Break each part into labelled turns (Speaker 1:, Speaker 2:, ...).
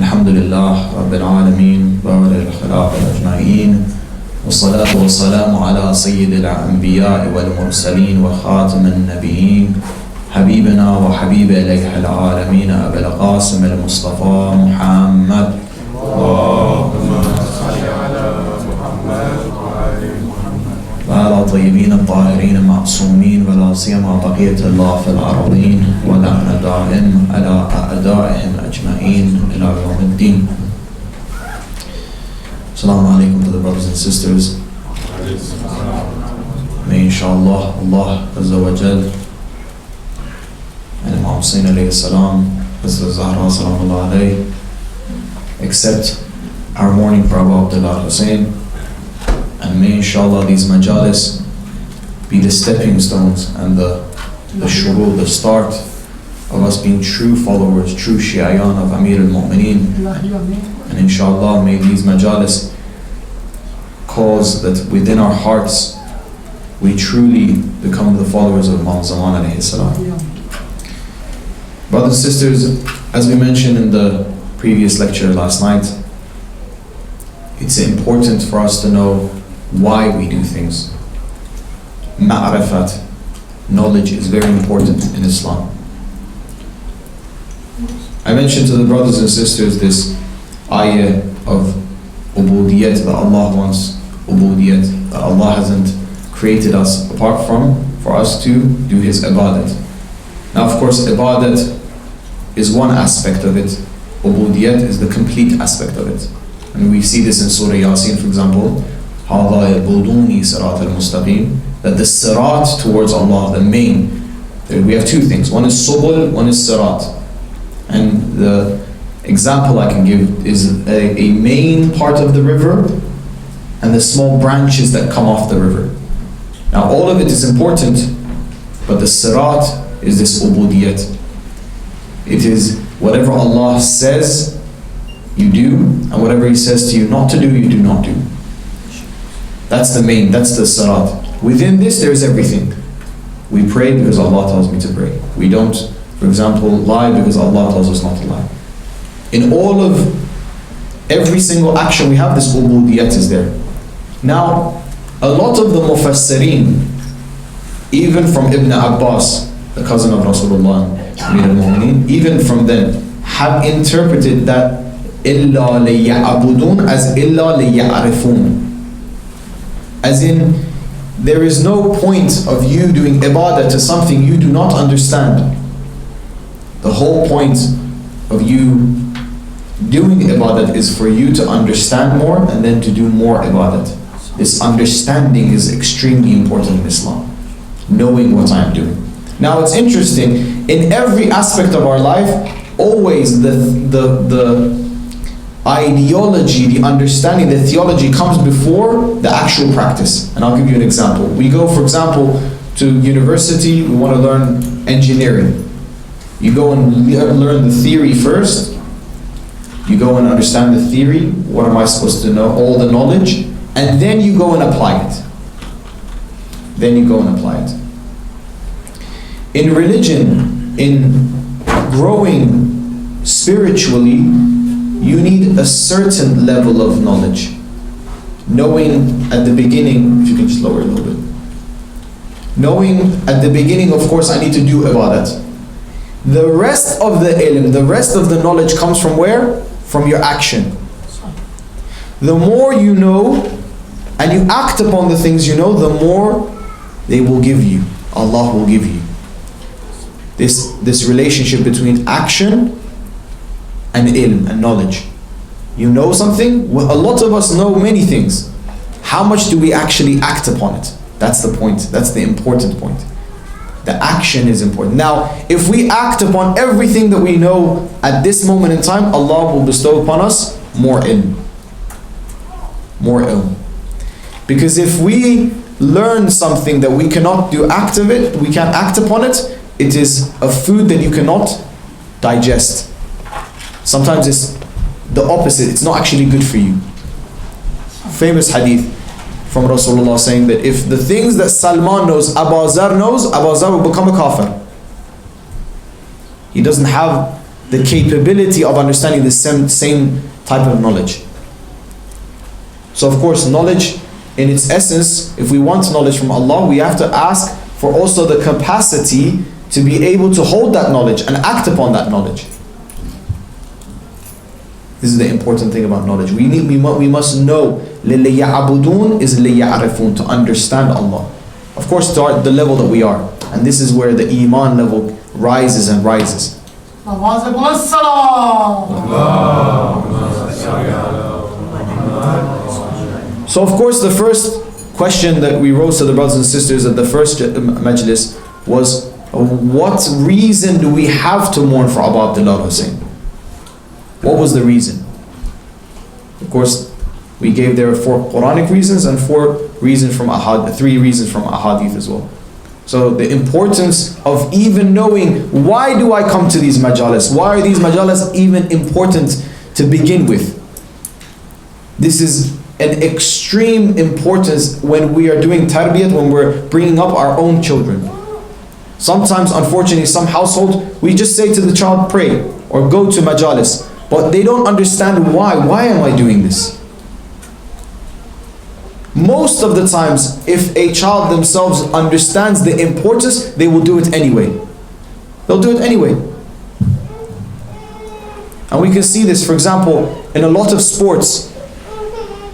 Speaker 1: الحمد لله رب العالمين بارئ الخلق أجمعين والصلاة والسلام على سيد الأنبياء والمرسلين وخاتم النبيين حبيبنا وحبيب إليه العالمين أبي القاسم المصطفى محمد اللهم صل على محمد وعلى طيبين الطاهرين المعصومين ولا سيما بقية الله في الأرضين ولعن دائم على أعدائهم أجمعين إلى يوم الدين. Assalamu alaikum to the brothers and sisters. May inshallah Allah Azza wa Jal and Imam Hussein alayhi salam, Hazrat Zahra salamullah alayhi, accept our mourning for Abu Abdullah Hussein, and may inshallah these majalis be the stepping stones and the shurur, the start of us being true followers, true shi'ayan of Amir al-Mu'mineen. And inshallah may these majalis cause that within our hearts we truly become the followers of Imam Zaman alayhi salam. Brothers and sisters, as we mentioned in the previous lecture last night, it's important for us to know why we do things. Ma'rifat, knowledge, is very important in Islam. I mentioned to the brothers and sisters this ayah of ubudiyat, that Allah wants ubudiyat, that Allah hasn't created us apart from for us to do His ibadat. Now of course ibadat is one aspect of it, ubudiyat is the complete aspect of it. And we see this in Surah Yasin, for example, هَذَا يَبُدُونِي صِرَاطَ الْمُسْتَقِيمِ, that the sirat towards Allah, the main, we have two things, one is subul, one is sirat. And the example I can give is a main part of the river and the small branches that come off the river. Now all of it is important, but the sirat is this ubudiyat. It is whatever Allah says you do, and whatever He says to you not to do, you do not do. That's the main, that's the sirat. Within this there is everything. We pray because Allah tells me to pray. We don't, for example, lie because Allah tells us not to lie. In all of every single action we have, this ubudiyat is there. Now, a lot of the mufassirin, even from Ibn Abbas, the cousin of Rasulullah, Amir al-Mu'mineen, even from them, have interpreted that إِلَّا لِيَعْبُدُونَ as إِلَّا لِيَعْرِفُونَ. As in, there is no point of you doing ibadah to something you do not understand. The whole point of you doing ibadat is for you to understand more and then to do more ibadat. This understanding is extremely important in Islam, knowing what I am doing. Now it's interesting, in every aspect of our life, always the ideology, the understanding, the theology comes before the actual practice. And I'll give you an example. We go, for example, to university, we want to learn engineering. You go and learn the theory first. You go and understand the theory. What am I supposed to know? All the knowledge. And then you go and apply it. Then you go and apply it. In religion, in growing spiritually, you need a certain level of knowledge. Knowing at the beginning, if you can just lower it a little bit. Knowing at the beginning, of course, I need to do ibadat. The rest of the ilm, the rest of the knowledge comes from where? From your action. The more you know and you act upon the things you know, the more they will give you. Allah will give you. This relationship between action and ilm and knowledge. You know something? Well, a lot of us know many things. How much do we actually act upon it? That's the point. That's the important point. The action is important. Now, if we act upon everything that we know at this moment in time, Allah will bestow upon us more ilm. More ilm. Because if we learn something that we cannot do act of it, we can't act upon it, it is a food that you cannot digest. Sometimes it's the opposite, it's not actually good for you. Famous hadith from Rasulullah saying that if the things that Salman knows, Abu Zar will become a kafir. He doesn't have the capability of understanding the same type of knowledge. So of course, knowledge in its essence, if we want knowledge from Allah, we have to ask for also the capacity to be able to hold that knowledge and act upon that knowledge. This is the important thing about knowledge. We must know. لِلَّيَعْبُدُونَ is لِيَعْرِفُونَ, to understand Allah. Of course, to the level that we are. And this is where the Iman level rises and rises. So of course, the first question that we rose to the brothers and sisters at the first majlis was, what reason do we have to mourn for Abu Abdullah Hussein? What was the reason? Of course, we gave there 4 Quranic reasons and 3 reasons from ahadith as well. So the importance of even knowing, why do I come to these majalis? Why are these majalis even important to begin with? This is an extreme importance when we are doing tarbiyat, when we're bringing up our own children. Sometimes, unfortunately, some households, we just say to the child, pray or go to majalis, but they don't understand why. Why am I doing this? Most of the times, if a child themselves understands the importance, they will do it anyway. They'll do it anyway. And we can see this, for example, in a lot of sports,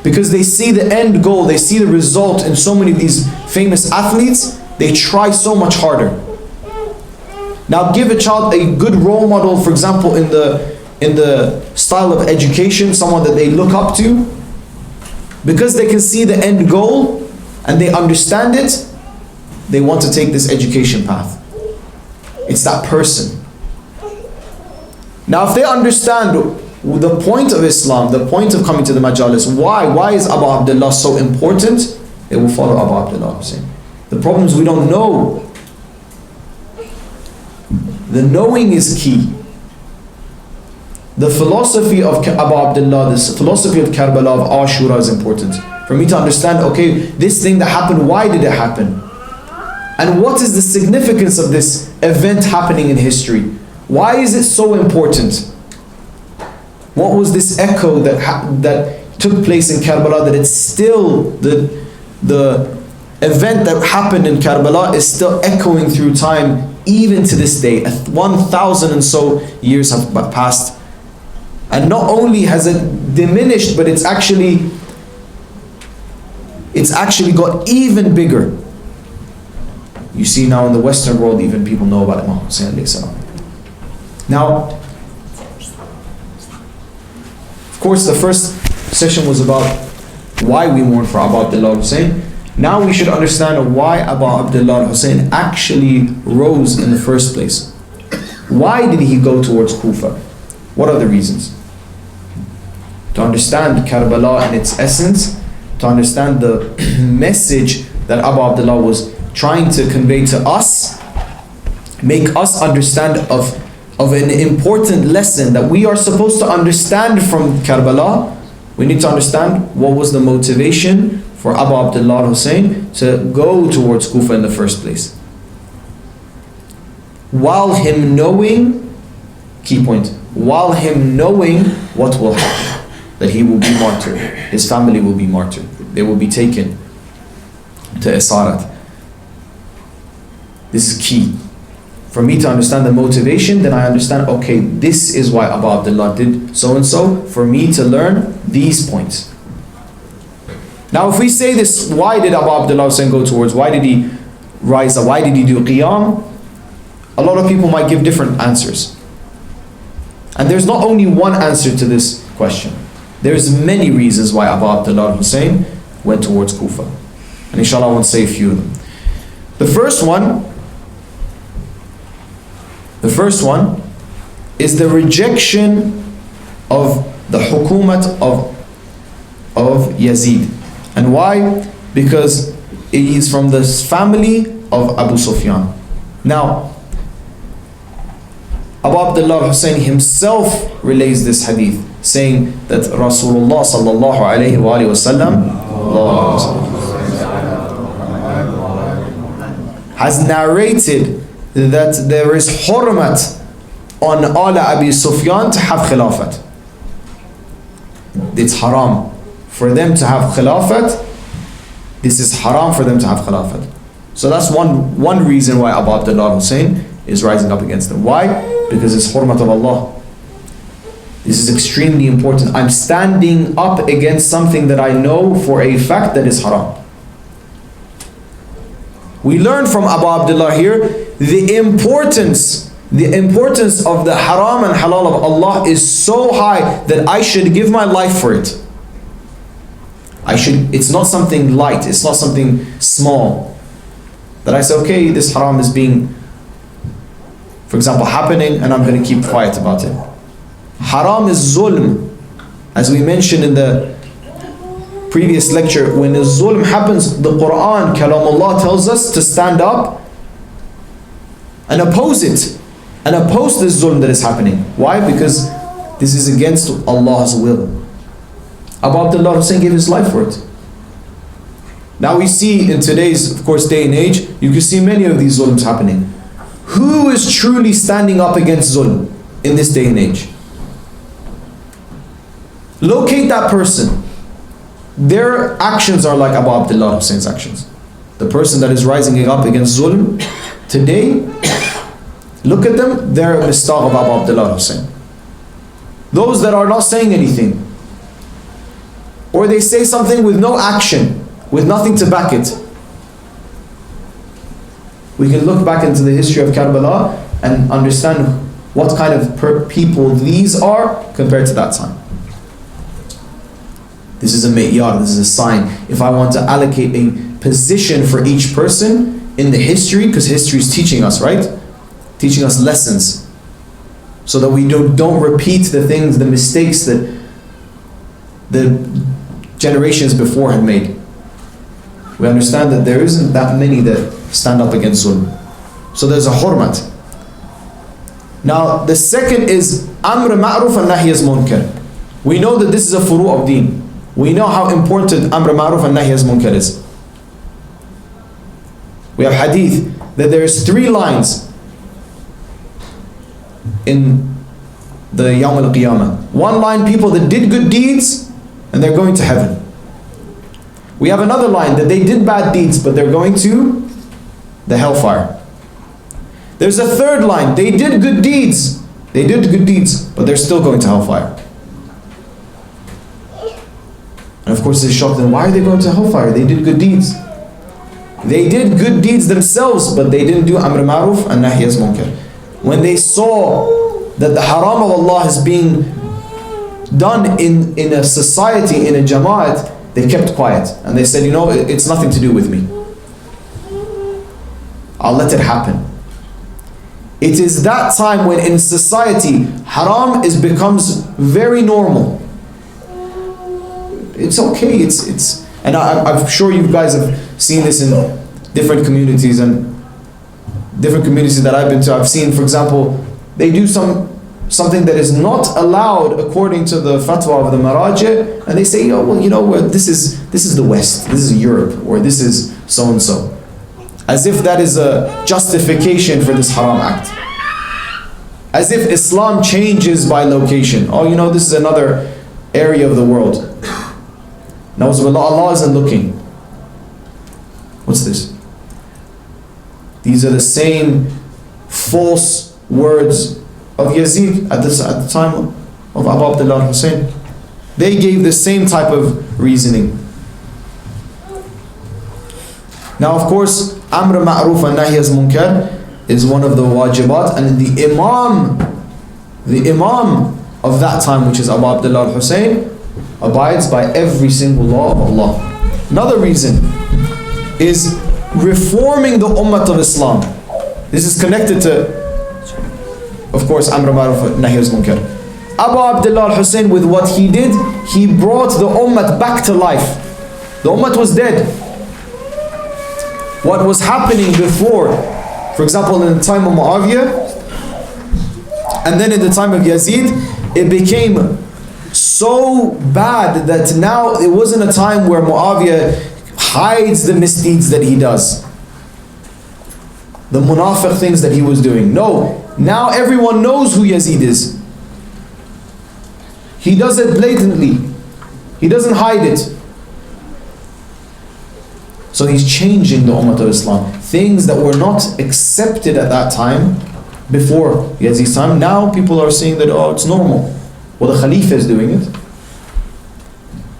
Speaker 1: because they see the end goal, they see the result in so many of these famous athletes, they try so much harder. Now give a child a good role model, for example, in the style of education, someone that they look up to. Because they can see the end goal and they understand it, they want to take this education path. It's that person. Now if they understand the point of Islam, the point of coming to the majalis, why is Abu Abdullah so important, they will follow Abu Abdullah Hussein. The problem is we don't know. The knowing is key. The philosophy of Abu Abdullah, this philosophy of Karbala, of Ashura is important. For me to understand, okay, this thing that happened, why did it happen? And what is the significance of this event happening in history? Why is it so important? What was this echo that took place in Karbala, that it's still, the event that happened in Karbala is still echoing through time, even to this day. 1,000 and so years have passed. And not only has it diminished, but it's actually got even bigger. You see now in the Western world, even people know about Imam Hussein alayhi salam. Now, of course, the first session was about why we mourn for Abu Abdullah Hussein. Now we should understand why Abu Abdullah Hussein actually rose in the first place. Why did he go towards Kufa? What are the reasons? To understand Karbala and its essence, to understand the message that Abu Abdullah was trying to convey to us, make us understand of an important lesson that we are supposed to understand from Karbala. We need to understand what was the motivation for Abu Abdullah Hussein to go towards Kufa in the first place. While him knowing, key point, while him knowing what will happen. That he will be martyred, his family will be martyred, they will be taken to Isarat. This is key. For me to understand the motivation, then I understand, okay, this is why Abu Abdullah did so and so, for me to learn these points. Now if we say this, why did Abu Abdullah Hussein go towards, why did he rise up, why did he do Qiyam? A lot of people might give different answers. And there's not only one answer to this question. There's many reasons why Abu Abdullah Hussein went towards Kufa. And inshallah I want to say a few of them. The first one is the rejection of the hukumat of Yazid. And why? Because he is from the family of Abu Sufyan. Now, Abu Abdullah Hussein himself relays this hadith, saying that Rasulullah sallallahu alayhi wa sallam has narrated that there is hurmat on Ala Abi Sufyan to have khilafat. It's haram for them to have khilafat. This is haram for them to have khilafat. So that's one reason why Abu Abdullah Hussein is rising up against them. Why? Because it's hurmat of Allah. This is extremely important. I'm standing up against something that I know for a fact that is haram. We learn from Abu Abdullah here the importance of the haram and halal of Allah is so high that I should give my life for it. It's not something light, it's not something small. That I say, okay, this haram is being, for example, happening and I'm going to keep quiet about it. Haram is zulm. As we mentioned in the previous lecture, when the zulm happens, the Quran, Kalamullah, tells us to stand up and oppose it. And oppose this zulm that is happening. Why? Because this is against Allah's will. Abu Abdullah Hussein gave his life for it. Now we see in today's, of course, day and age, you can see many of these zulms happening. Who is truly standing up against zulm in this day and age? Locate that person. Their actions are like Abu Abdullah Hussein's actions. The person that is rising up against zulm today, look at them, they're a mistaq of Abu Abdullah Hussein. Those that are not saying anything, or they say something with no action, with nothing to back it. We can look back into the history of Karbala and understand what kind of people these are compared to that time. This is a mi'yar, this is a sign. If I want to allocate a position for each person in the history, because history is teaching us, right? Teaching us lessons, so that we don't repeat the things, the mistakes that the generations before had made. We understand that there isn't that many that stand up against zulm. So there's a hurmat. Now the second is amr ma'ruf and nahy munkar. We know that this is a furu' of deen. We know how important amr ma'ruf and nahy munkar is. We have hadith that there's 3 lines in the Yawm al-Qiyamah. One line, people that did good deeds and they're going to heaven. We have another line that they did bad deeds but they're going to the hellfire. There's a third line, they did good deeds but they're still going to hellfire. And of course they shocked them, why are they going to hellfire? They did good deeds. They did good deeds themselves but they didn't do amr ma'ruf and nahy munkar. When they saw that the haram of Allah is being done in a society, in a jama'at, they kept quiet and they said, you know, it's nothing to do with me. I'll let it happen. It is that time when in society haram becomes very normal. It's okay, it's and I'm sure you guys have seen this in different communities that I've been to. I've seen, for example, they do something that is not allowed according to the fatwa of the Maraji, and they say, oh, well, you know what, this is the West, this is Europe, or this is so and so, as if that is a justification for this haram act, as if Islam changes by location. Oh, you know, this is another area of the world. Now, Allah isn't looking. What's this? These are the same false words of Yazid at the time of Abu Abdullah Hussein. They gave the same type of reasoning. Now, of course, amr ma'ruf and nahy munkar is one of the wajibat, and the imam of that time, which is Abu Abdullah Hussein, abides by every single law of Allah. Another reason is reforming the ummah of Islam. This is connected to, of course, amr ma'ruf nahy munkar. Abu Abdullah Hussein, with what he did, he brought the ummah back to life. The ummah was dead. What was happening before, for example, in the time of Muawiyah, and then in the time of Yazid, it became so bad that now it wasn't a time where Muawiyah hides the misdeeds that he does, the munafiq things that he was doing. No, Now everyone knows who Yazid is. He does it blatantly. He doesn't hide it. So he's changing the Ummah of Islam. Things that were not accepted at that time, before Yazid's time, now people are saying that, oh, it's normal. Well, the Khalifa is doing it.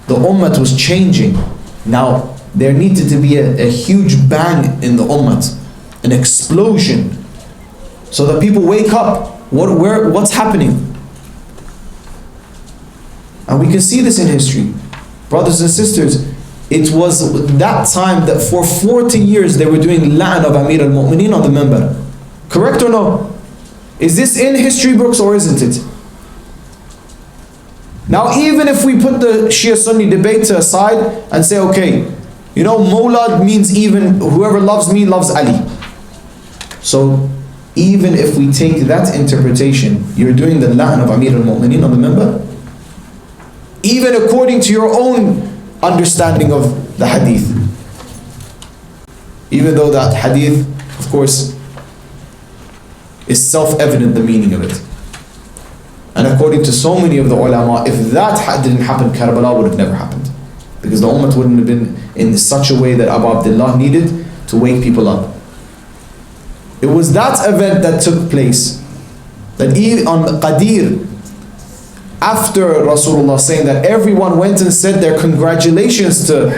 Speaker 1: The Ummah was changing. Now, there needed to be a huge bang in the Ummah, an explosion, so that people wake up. What's happening? And we can see this in history. Brothers and sisters, it was that time that for 40 years they were doing la'an of Amir al-Mu'mineen on the minbar. Correct or no? Is this in history books or isn't it? Now even if we put the Shia-Sunni debate to aside and say, okay, you know, Mawlad means even whoever loves me loves Ali. So even if we take that interpretation, you're doing the la'an of Amir al-Mu'mineen on the minbar? Even according to your own understanding of the hadith. Even though that hadith, of course, is self-evident, the meaning of it. And according to so many of the ulama, if that didn't happen, Karbala would have never happened. Because the ummah wouldn't have been in such a way that Abu Abdullah needed to wake people up. It was that event that took place, that on Qadir, after Rasulullah saying that, everyone went and said their congratulations to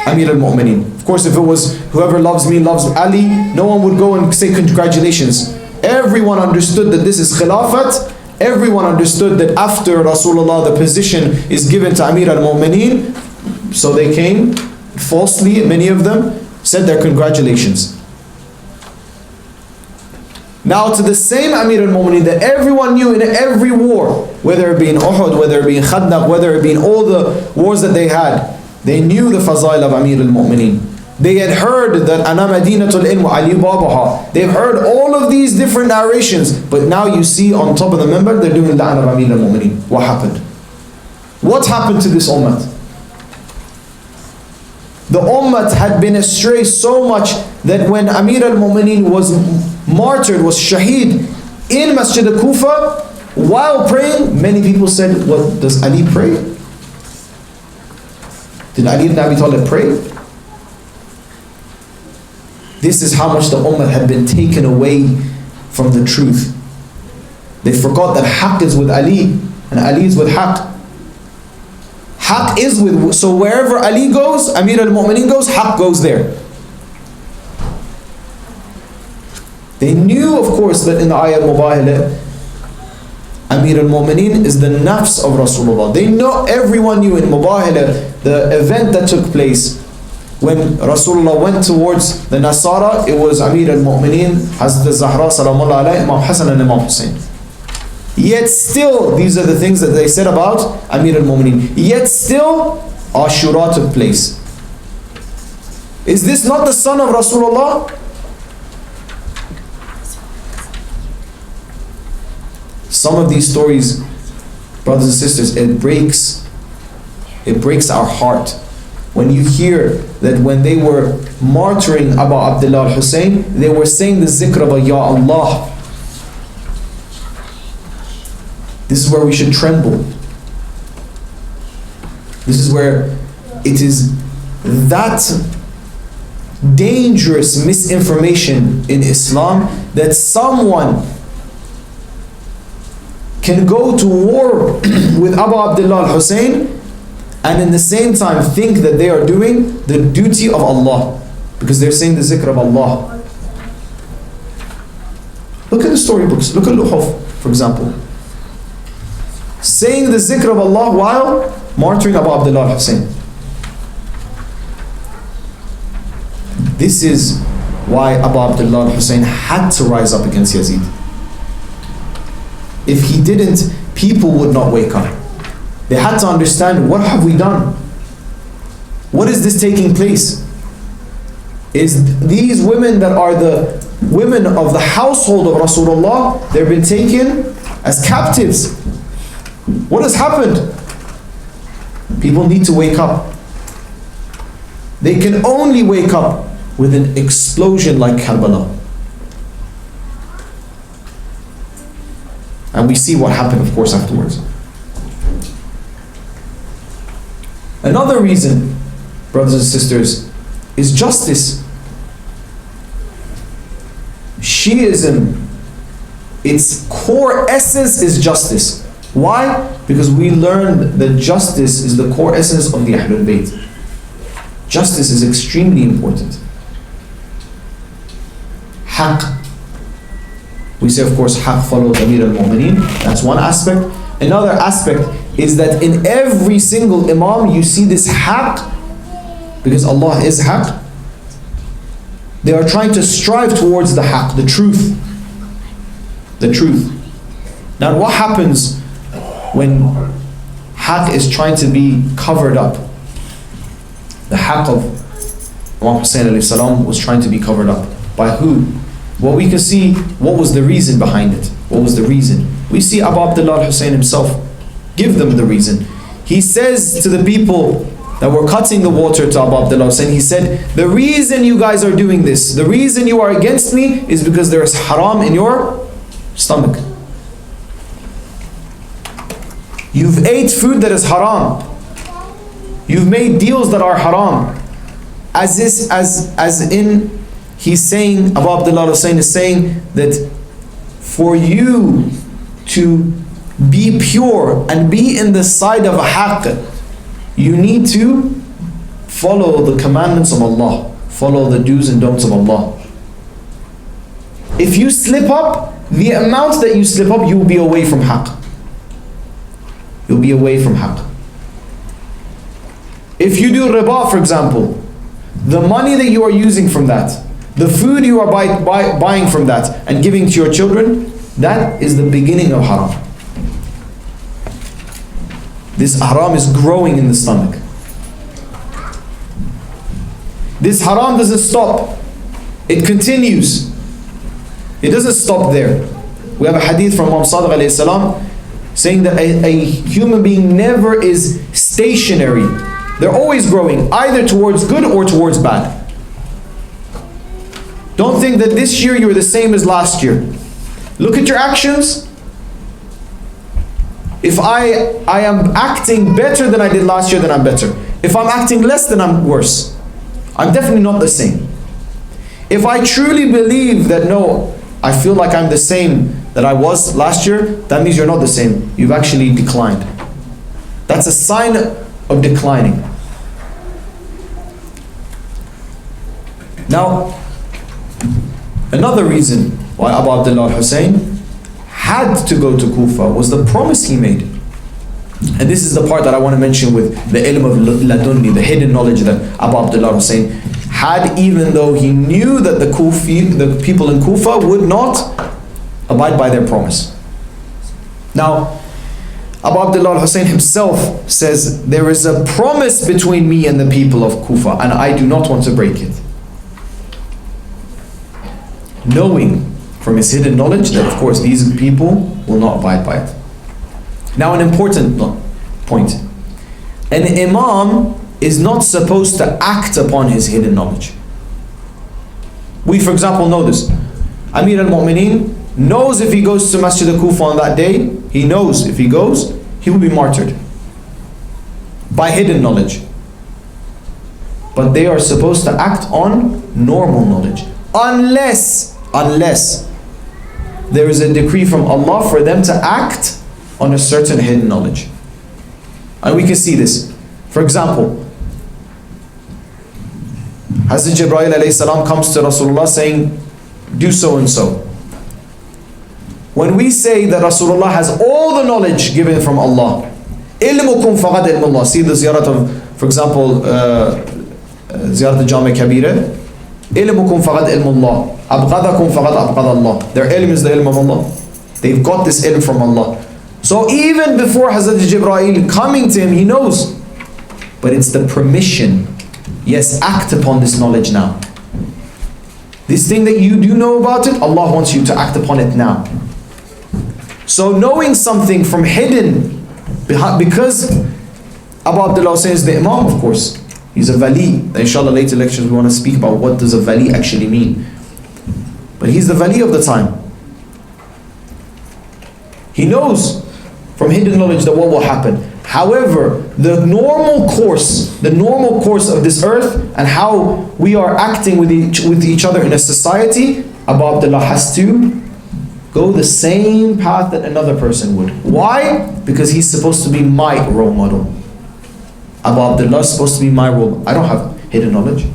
Speaker 1: Amir al-Mu'mineen. Of course, if it was whoever loves me loves Ali, no one would go and say congratulations. Everyone understood that this is Khilafat. Everyone understood that after Rasulullah the position is given to Amir al-Mu'mineen. So they came falsely, many of them said their congratulations. Now to the same Amir al-Mu'mineen that everyone knew in every war, whether it be in Uhud, whether it be in Khandaq, whether it be in all the wars that they had, they knew the fazail of Amir al-Mu'mineen. They had heard that Ana Madinatul Ilm wa Ali Babaha. They've heard all of these different narrations, but now you see on top of the minbar they're doing la'an of Amir al-Mu'mineen. What happened? What happened to this ummah? The ummah had been astray so much that when Amir al-Mu'mineen was martyred, was shaheed in Masjid al-Kufa, while praying, many people said, what, does Ali pray? Did Ali ibn Abi Talib pray? This is how much the ummah had been taken away from the truth. They forgot that haqq is with Ali, and Ali is with haqq. Haqq is with, so wherever Ali goes, Amir al-Mu'mineen goes, haqq goes there. They knew, of course, that in the ayah al-Mubahala, Amir al-Mu'mineen is the nafs of Rasulullah. They know, everyone knew in Mubahala, the event that took place when Rasulullah went towards the Nasara, it was Amir al-Mu'mineen, Hazrat Zahra salamullah alayhi, Imam Hassan and Imam Hussein. Yet still, these are the things that they said about Amir al-Mu'mineen. Yet still, Ashura took place. Is this not the son of Rasulullah? Some of these stories, brothers and sisters, it breaks our heart. When you hear that when they were martyring Abu Abdullah al-Hussein, they were saying the zikr of Ya Allah. This is where we should tremble. This is where it is that dangerous misinformation in Islam that someone can go to war with Abu Abdullah al-Hussein and in the same time think that they are doing the duty of Allah because they're saying the zikr of Allah. Look at the storybooks. Look at Luhuf, for example. Saying the zikr of Allah while martyring Abu Abdullah al-Hussein. This is why Abu Abdullah al-Hussein had to rise up against Yazid. If he didn't, people would not wake up. They had to understand, what have we done? What is this taking place? Is these women that are the women of the household of Rasulullah, they've been taken as captives. What has happened? People need to wake up. They can only wake up with an explosion like Karbala. And we see what happened, of course, afterwards. Another reason, brothers and sisters, is justice. Shiism, its core essence is justice. Why? Because we learned that justice is the core essence of the Ahlul Bayt. Justice is extremely important. Haqq. We say, of course, haqq follows Amir al-Mu'mineen. That's one aspect. Another aspect is that in every single Imam you see this haqq, because Allah is haqq. They are trying to strive towards the haqq, the truth. The truth. Now what happens when haqq is trying to be covered up? The haqq of Imam Hussein alayhi salam was trying to be covered up. By who? Well, we can see what was the reason behind it. What was the reason? We see Abu Abdullah al-Hussein himself give them the reason. He says to the people that were cutting the water to Abu Abdullah al-Hussein, he said, the reason you guys are doing this, the reason you are against me is because there is haram in your stomach. You've ate food that is haram. You've made deals that are haram. As in, he's saying, Abu Abdullah al-Hussein is saying that for you to be pure and be in the side of a haqq, you need to follow the commandments of Allah, follow the do's and don'ts of Allah. If you slip up, the amount that you slip up, you will be away from haqq. You'll be away from haqq. If you do riba, for example, the money that you are using from that, the food you are buying from that and giving to your children, that is the beginning of haram. This haram is growing in the stomach. This haram doesn't stop. It continues. It doesn't stop there. We have a hadith from Imam Sadiq alayhi salam saying that a human being never is stationary. They're always growing, either towards good or towards bad. Don't think that this year you're the same as last year. Look at your actions. If I am acting better than I did last year, then I'm better. If I'm acting less, then I'm worse. I'm definitely not the same. If I truly believe that, no, I feel like I'm the same that I was last year, that means you're not the same. You've actually declined. That's a sign of declining. Now, another reason why Abu Abdullah al-Hussein had to go to Kufa was the promise he made. And this is the part that I want to mention with the ilm of ladunni, the hidden knowledge that Abu Abdullah al-Hussein had, even though he knew that the people in Kufa would not abide by their promise. Now, Abu Abdullah al-Hussein himself says, there is a promise between me and the people of Kufa, and I do not want to break it. Knowing from his hidden knowledge that, of course, these people will not abide by it. Now, an important point. An imam is not supposed to act upon his hidden knowledge. We, for example, know this. Amir al-Mu'mineen knows if he goes to Masjid al-Kufa on that day, he knows if he goes, he will be martyred. By hidden knowledge. But they are supposed to act on normal knowledge. Unless there is a decree from Allah for them to act on a certain hidden knowledge. And we can see this. For example, Hazrat Jibreel alayhi salam comes to Rasulullah saying, do so and so. When we say that Rasulullah has all the knowledge given from Allah, ilmukum faqad ilmullah. See the ziyarat of, for example, ziyarat al-Jami Kabira. Ilmukum faqad ilmullah. Abghadakum faqad abghadallah. Their ilm is the ilm of Allah. They've got this ilm from Allah. So even before Hazrat Jibreel coming to him, he knows. But it's the permission. Yes, act upon this knowledge now. This thing that you do know about it, Allah wants you to act upon it now. So knowing something from hidden, because Abu Abdullah Hussein is the Imam, of course. He's a Wali. Inshallah, later lectures we want to speak about what does a Wali actually mean. But he's the Wali of the time. He knows from hidden knowledge that what will happen. However, the normal course of this earth and how we are acting with each other in a society, Abu Abdullah has to go the same path that another person would. Why? Because he's supposed to be my role model. Abu Abdullah is supposed to be my role model. I don't have hidden knowledge.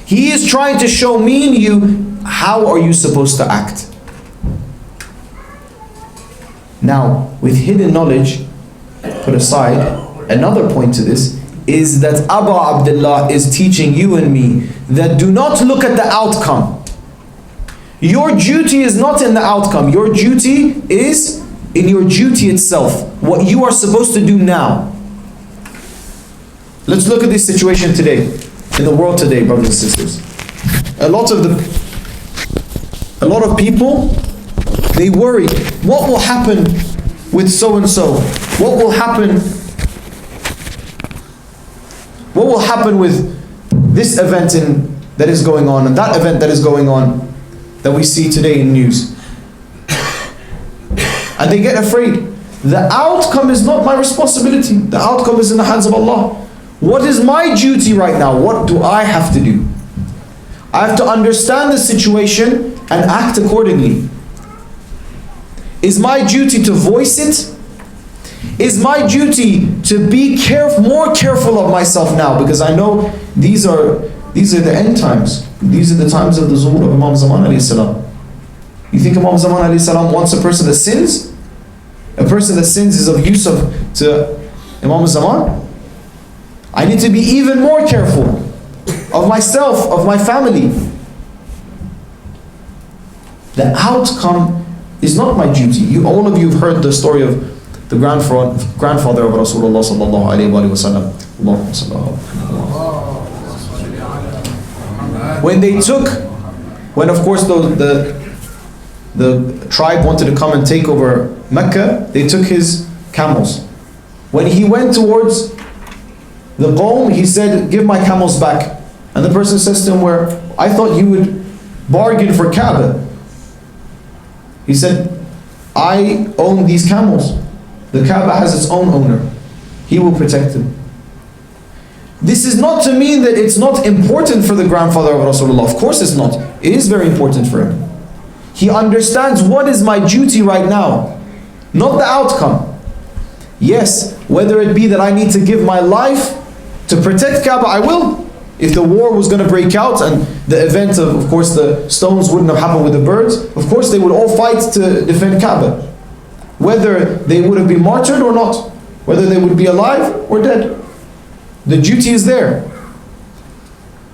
Speaker 1: He is trying to show me and you how are you supposed to act. Now, with hidden knowledge put aside, another point to this is that Abu Abdullah is teaching you and me that do not look at the outcome. Your duty is not in the outcome. Your duty is in your duty itself. What you are supposed to do now. Let's look at this situation today, in the world today, brothers and sisters. A lot of people, they worry, what will happen with so and so? What will happen with this event that is going on and that event that is going on that we see today in news? And they get afraid. The outcome is not my responsibility. The outcome is in the hands of Allah. What is my duty right now? What do I have to do? I have to understand the situation and act accordingly. Is my duty to voice it? Is my duty to be more careful of myself now? Because I know these are the end times. These are the times of the zuhur of Imam Zaman alayhi salam. You think Imam Zaman alayhi salam wants a person that sins? A person that sins is of use to Imam Zaman? I need to be even more careful of myself, of my family. The outcome is not my duty. All of you have heard the story of the grandfather of Rasulullah sallallahu alayhi wa sallam. When of course the tribe wanted to come and take over Mecca, they took his camels. When he went towards the Qawm, he said, give my camels back. And the person says to him, I thought you would bargain for Kaaba. He said, I own these camels. The Kaaba has its own owner. He will protect them. This is not to mean that it's not important for the grandfather of Rasulullah. Of course it's not. It is very important for him. He understands what is my duty right now, not the outcome. Yes, whether it be that I need to give my life to protect Kaaba, I will. If the war was going to break out and the event of course, the stones wouldn't have happened with the birds, of course they would all fight to defend Kaaba. Whether they would have been martyred or not, whether they would be alive or dead. The duty is there.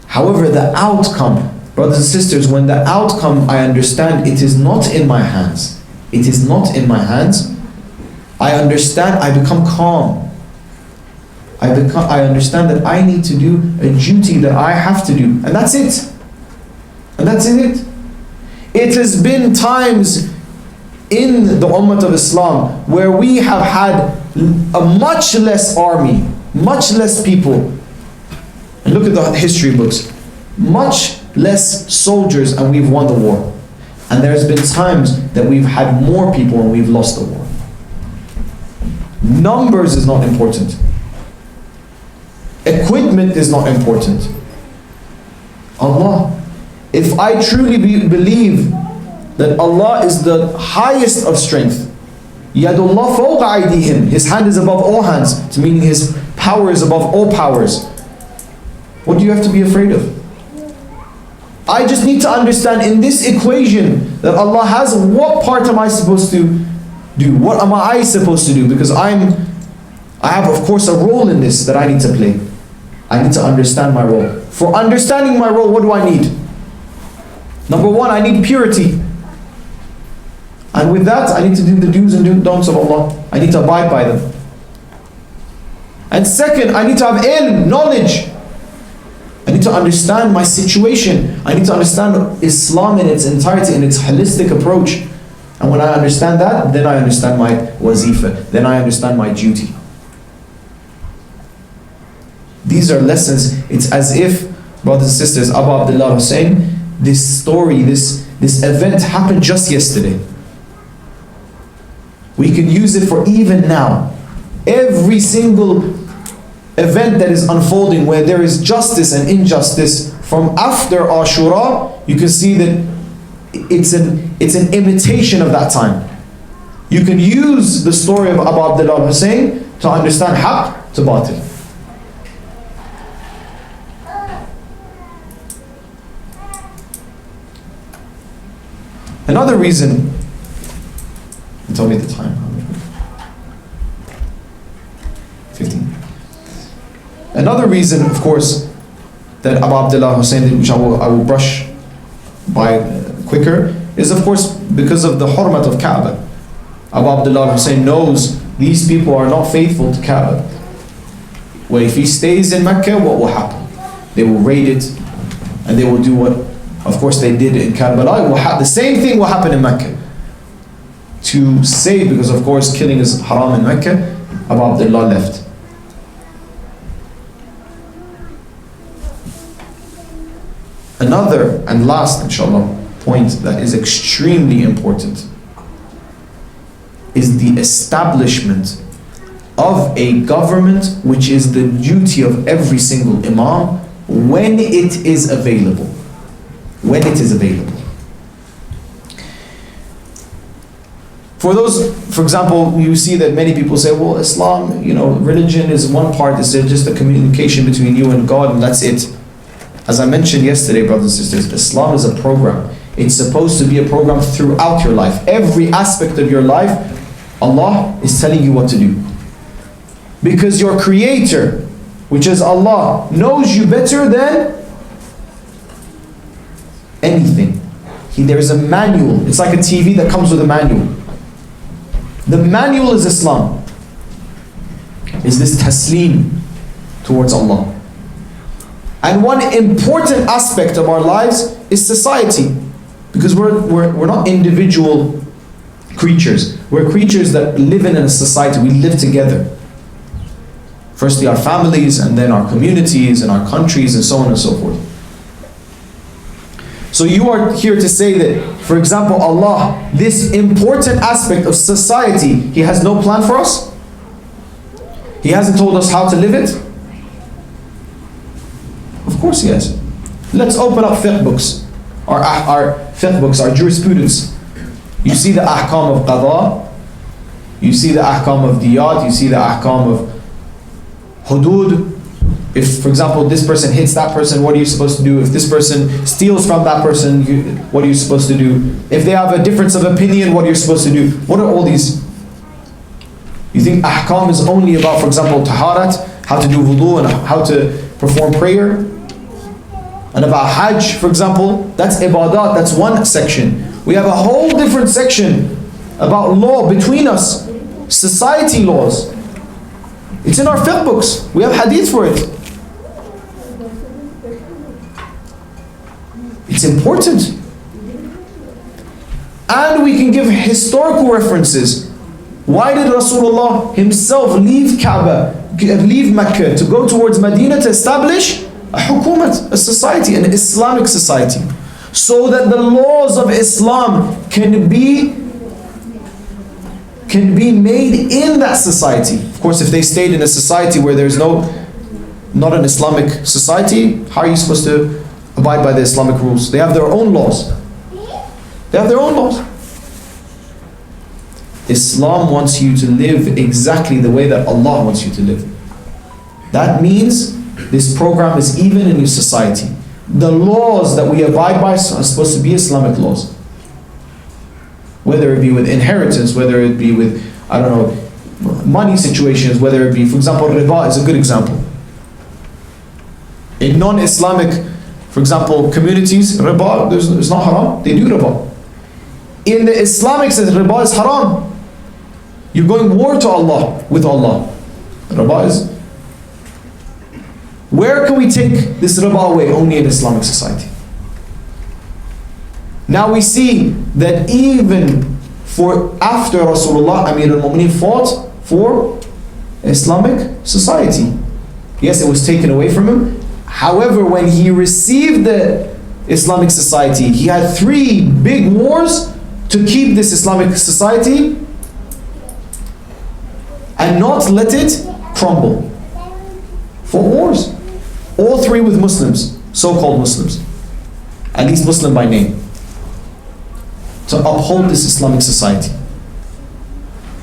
Speaker 1: However, the outcome, brothers and sisters, when the outcome I understand it is not in my hands. It is not in my hands. I understand, I become calm. I understand that I need to do a duty that I have to do. And that's it. And that's it. It has been times in the Ummah of Islam where we have had a much less army, much less people. And look at the history books. Much less soldiers and we've won the war. And there's been times that we've had more people and we've lost the war. Numbers is not important. Equipment is not important. Allah. If I truly believe that Allah is the highest of strength, Yadullah fawqa aydihim, His hand is above all hands, meaning His power is above all powers. What do you have to be afraid of? I just need to understand in this equation that Allah has, what part am I supposed to do? What am I supposed to do? Because I have of course a role in this that I need to play. I need to understand my role. For understanding my role, what do I need? Number one, I need purity. And with that, I need to do the do's and don'ts of Allah. I need to abide by them. And second, I need to have ilm, knowledge. I need to understand my situation. I need to understand Islam in its entirety, in its holistic approach. And when I understand that, then I understand my wazifa. Then I understand my duty. These are lessons. It's as if, brothers and sisters, Abu Abdullah Hussein, this story, this event happened just yesterday. We can use it for even now. Every single event that is unfolding where there is justice and injustice, from after Ashura, you can see that it's an imitation of that time. You can use the story of Abu Abdullah Hussein to understand haqq to batil. Another reason, tell me the time. 15. Another reason, of course, that Abu Abdullah Hussein did, which I will brush by quicker, is of course because of the hurmat of Kaaba. Abu Abdullah Hussein knows these people are not faithful to Kaaba. Well, if he stays in Mecca, what will happen? They will raid it, and they will do what, of course, they did in Karbala. The same thing will happen in Mecca. To save, because of course killing is haram in Mecca, Abu Abdullah left. Another and last, inshallah, point that is extremely important is the establishment of a government, which is the duty of every single imam when it is available. When it is available. For those, for example, you see that many people say, well, Islam, religion is one part, it's just a communication between you and God, and that's it. As I mentioned yesterday, brothers and sisters, Islam is a program. It's supposed to be a program throughout your life. Every aspect of your life, Allah is telling you what to do. Because your Creator, which is Allah, knows you better than anything. There is a manual. It's like a TV that comes with a manual. The manual is Islam. Is this taslim towards Allah. And one important aspect of our lives is society. Because we're not individual creatures. We're creatures that live in a society. We live together. Firstly our families, and then our communities and our countries, and so on and so forth. So you are here to say that, for example, Allah, this important aspect of society, He has no plan for us? He hasn't told us how to live it? Of course He has. Let's open up fiqh books, our fiqh books, our jurisprudence. You see the ahkam of qada, you see the ahkam of diyat, you see the ahkam of hudud. If, for example, this person hits that person, what are you supposed to do? If this person steals from that person, what are you supposed to do? If they have a difference of opinion, what are you supposed to do? What are all these? You think ahkam is only about, for example, taharat, how to do wudu and how to perform prayer? And about hajj, for example, that's ibadat, that's one section. We have a whole different section about law between us, society laws. It's in our fiqh books. We have hadith for it. It's important. And we can give historical references. Why did Rasulullah himself leave Kaaba, leave Mecca to go towards Medina to establish a hukumat, a society, an Islamic society? So that the laws of Islam can be made in that society. Of course, if they stayed in a society where there's not an Islamic society, how are you supposed to abide by the Islamic rules? They have their own laws. They have their own laws. Islam wants you to live exactly the way that Allah wants you to live. That means this program is even in your society. The laws that we abide by are supposed to be Islamic laws. Whether it be with inheritance, whether it be with, money situations, whether it be, for example, riba is a good example. In non-Islamic, for example, communities, riba is not haram, they do riba. In the Islamic sense, riba is haram. You're going war to Allah, with Allah. Riba is... Where can we take this riba away? Only in Islamic society. Now we see that even after Rasulullah, Amir al-Mu'mineen fought for Islamic society. Yes, it was taken away from him. However, when he received the Islamic society, he had 3 big wars to keep this Islamic society and not let it crumble. 4 wars. All 3 with Muslims, so-called Muslims. At least Muslim by name. To uphold this Islamic society.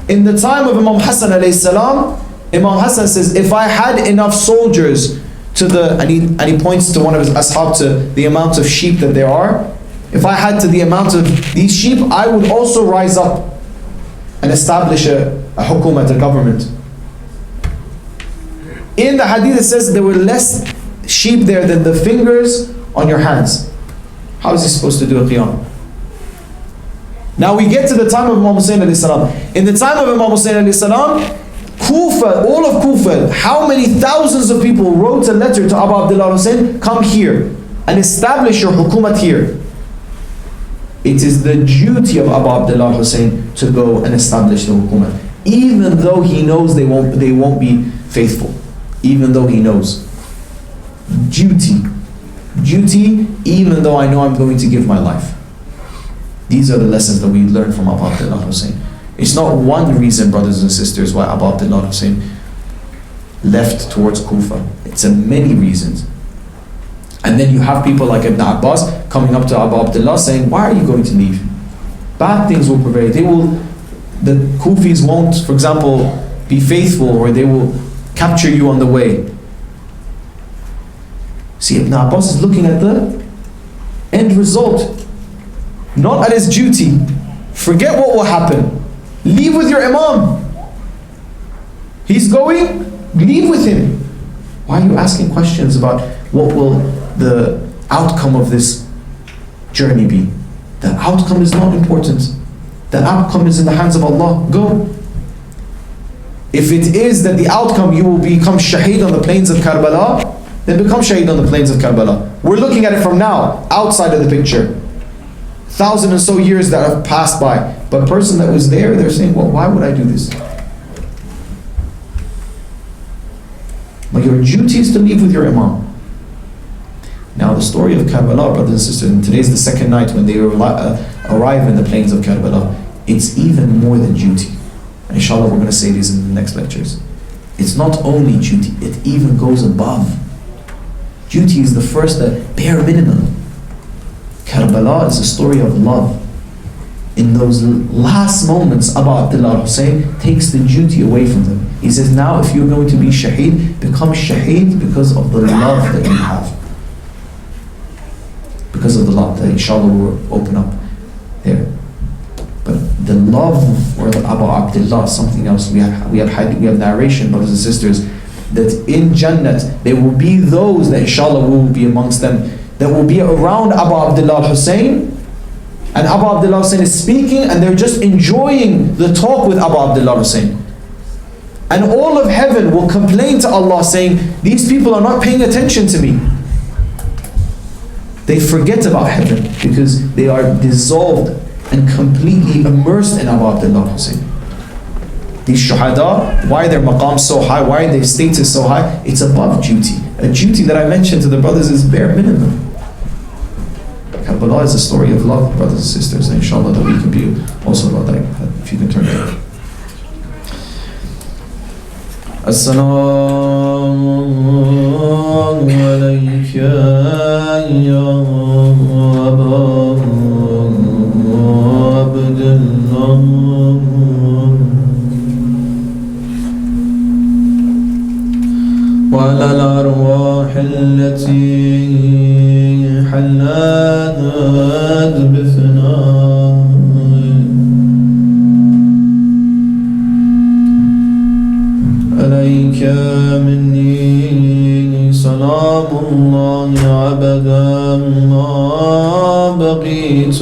Speaker 1: In the time of Imam Hassan alayhi salam, Imam Hassan says, if I had enough soldiers to the, and he points to one of his ashab to the amount of sheep that there are, if I had to the amount of these sheep, I would also rise up and establish a hukumat, a government. In the hadith it says there were less sheep there than the fingers on your hands. How is he supposed to do a qiyam? Now we get to the time of Imam Hussein alayhi salam. In the time of Imam Hussein alayhi salam, Kufa, all of Kufa, how many thousands of people wrote a letter to Abu Abdullah Hussein, come here and establish your hukumat here. It is the duty of Abu Abdullah Hussein to go and establish the hukumat, even though he knows they won't be faithful. Even though he knows. Duty, even though I know I'm going to give my life. These are the lessons that we learn from Abu Abdullah Hussein. It's not one reason, brothers and sisters, why Abu Abdullah Hussein left towards Kufa. It's many reasons. And then you have people like Ibn Abbas coming up to Abu Abdullah saying, why are you going to leave? Bad things will prevail. The Kufis won't, for example, be faithful, or they will capture you on the way. See, Ibn Abbas is looking at the end result, not at his duty. Forget what will happen. Leave with your Imam. He's going, leave with him. Why are you asking questions about what will the outcome of this journey be? The outcome is not important. The outcome is in the hands of Allah. Go. If it is that the outcome you will become shaheed on the plains of Karbala, then become shaheed on the plains of Karbala. We're looking at it from now, outside of the picture. 1,000 and so years that have passed by. But a person that was there, they're saying, well, why would I do this? But your duty is to leave with your Imam. Now the story of Karbala, brothers and sisters, and today's the second night when they arrive in the plains of Karbala, it's even more than duty. And inshallah we're going to say these in the next lectures. It's not only duty, it even goes above. Duty is the first, the bare minimum. Karbala is a story of love. In those last moments, Abu Abdullah Hussein takes the duty away from them. He says, now if you're going to be shaheed, become shaheed because of the love that you have. Because of the love that inshallah will open up there. But the love for Abu Abdullah is something else. We have narration, brothers and sisters, that in Jannat there will be those that inshallah will be amongst them, that will be around Abu Abdullah Hussein, and Abu Abdullah Hussein is speaking and they're just enjoying the talk with Abu Abdullah Hussein. And all of heaven will complain to Allah saying, these people are not paying attention to me. They forget about heaven because they are dissolved and completely immersed in Abu Abdullah Hussein. These shuhada, why are their maqam so high? Why are their status so high? It's above duty. A duty that I mentioned to the brothers is bare minimum. Karbala is a story of love, brothers and sisters, and inshallah that we can be also about that. If you can turn it over. As-salamu alayka ya Aba Abdullah wa ala al-arwah allati حلات بثناء عليك مني سلام الله أبدا ما بقيت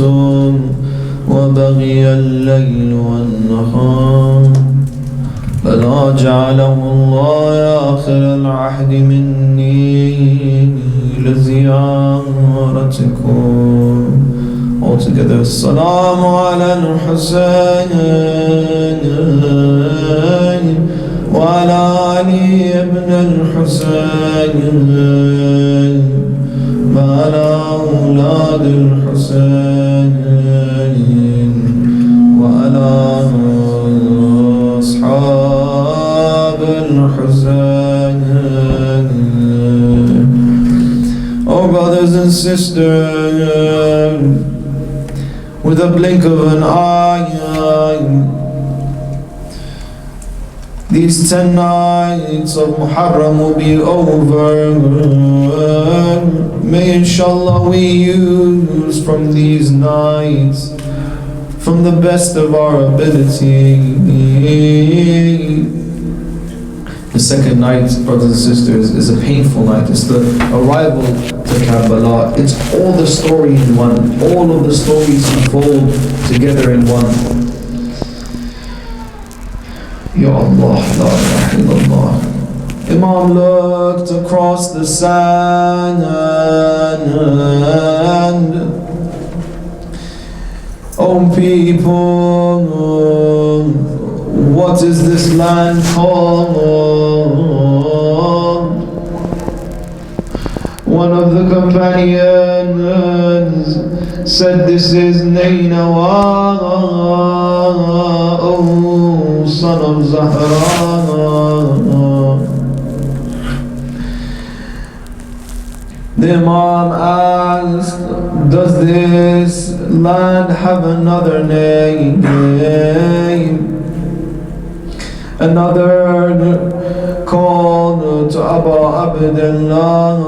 Speaker 1: وبغي الليل والنهار فلا جعله الله آخر العهد مني لزيارتكم. Altogether, السلام على الحسين وعلى علي ابن الحسين وعلى أولاد الحسين وعلى أصحاب Oh brothers and sisters, with a blink of an eye, these 10 nights of Muharram will be over. May inshallah we use from these nights from the best of our ability. The second night, brothers and sisters, is a painful night. It's the arrival to Karbala. It's all the story in one. All of the stories unfold together in one. Ya Allah, la ilaha illallah. Imam looked across the sand. Oh people, what is this land called? One of the companions said, this is Nainawa, oh son of Zahra. The Imam asked, does this land have another name? Another called to Abu Abdullah,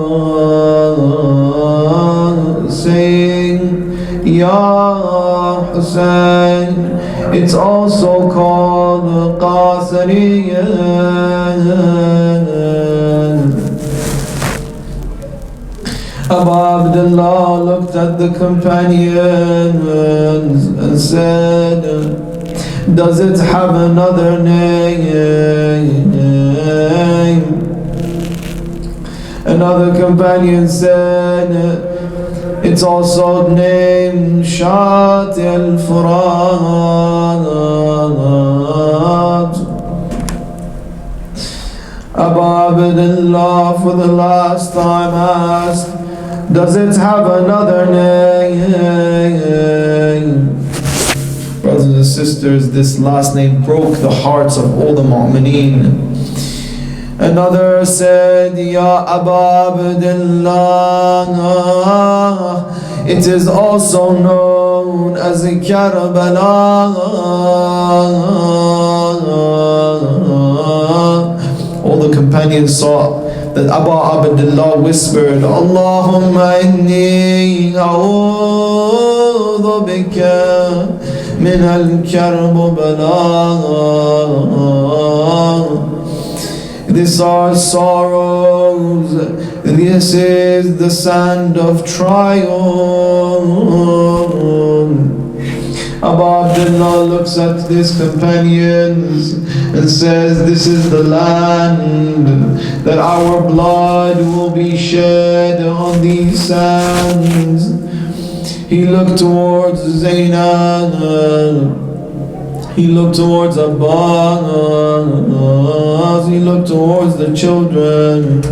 Speaker 1: saying, Ya Hussein. It's also called Qasariya. Abu Abdullah looked at the companions and said, does it have another name? Another companion said, it's also named Shat al-Furat. Abu Abdullah for the last time asked, does it have another name? Brothers and sisters, this last name broke the hearts of all the mu'mineen. Another said, Ya Abu Abdullah, it is also known as Karbala. All the companions saw that Abu Abdullah whispered, Allahumma inni a'udhu bika min al-karb bala. These are sorrows, this is the sand of trial. Abu Abdullah looks at his companions and says, this is the land that our blood will be shed on these sands. He looked towards Zainab, he looked towards Abbas, he looked towards the children.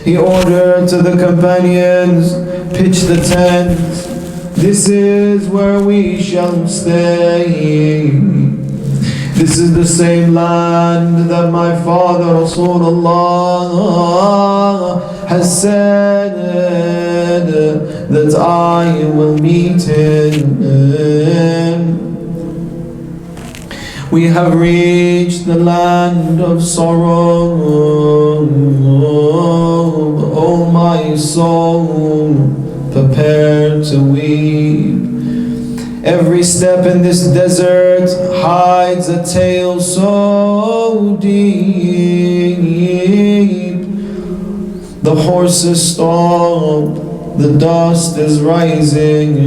Speaker 1: He ordered to the companions, pitch the tents. This is where we shall stay. This is the same land that my father Rasulullah has said that I will meet him. We have reached the land of sorrow. Oh my soul, prepare to weep. Every step in this desert hides a tale so deep. The horses stall, the dust is rising.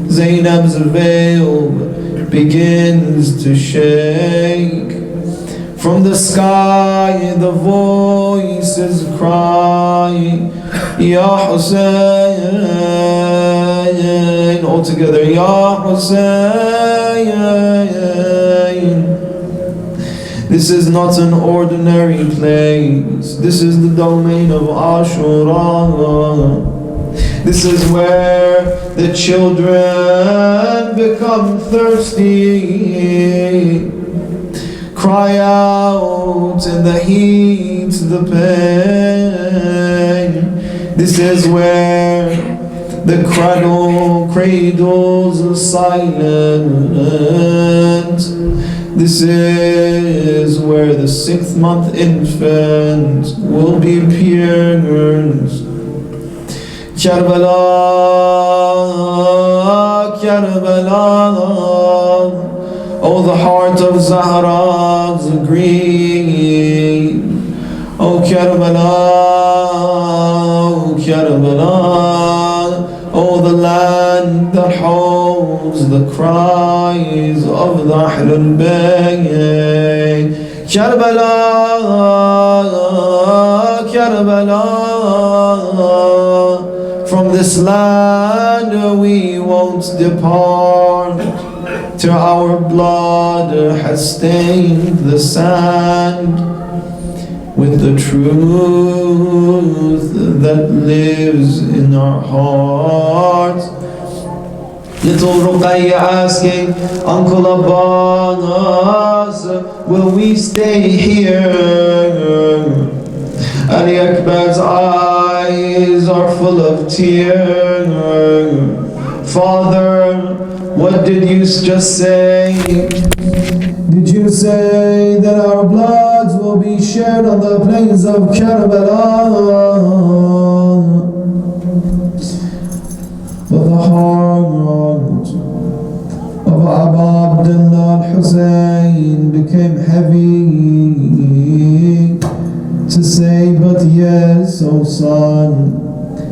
Speaker 1: Zainab's veil begins to shake. From the sky the voices cry, Ya Hussein. All together, Ya Hussein. This is not an ordinary place. This is the domain of Ashura. This is where the children become thirsty. cry out in the heat, the pain. This is where the cradles are silent. This is where the 6th month infant will be pierced. Karbala, Karbala, oh the heart of Zahra's grief. Oh Karbala, oh Karbala, oh the land that holds the cries of the Ahl al-Bayt. Karbala, Karbala, from this land we won't depart till our blood has stained the sand with the truth that lives in our hearts. Little Ruqayya asking, Uncle Abbas, will we stay here? Ali Akbar's eyes are full of tears. Father, what did you just say? Did you say that our bloods will be shared on the plains of Karbala? But the heart of Abu Abdullah al-Hussein became heavy to say, but yes, O son,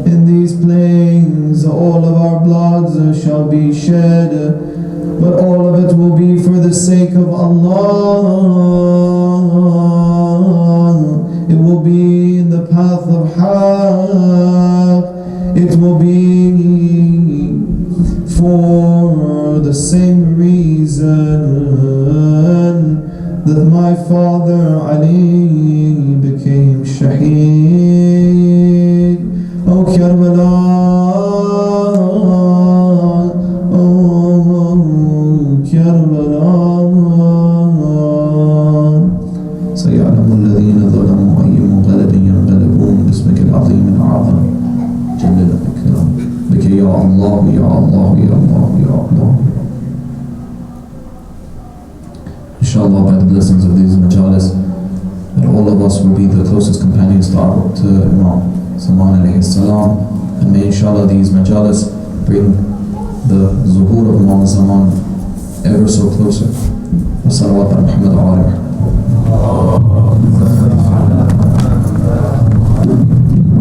Speaker 1: in these plains all of our bloods shall be shed, but all of it will be for the sake of Allah. It will be in the path of haqq. It will be for the same reason that my father Ali became shaheed. Oh Karbala, oh Karbala. سيعلم الذين ظلموا أي منقلب ينقلبون باسمك العظيم الأعظم جل ذكرك بك يا الله يا الله يا الله يا الله. Inshallah, by the blessings of these majalis, that all of us will be the closest companions to Imam Zaman alayhi salam, and may inshallah these majalis bring the zuhur of Imam Zaman ever so closer. Wa salawat ala Muhammad wa ala Muhammad.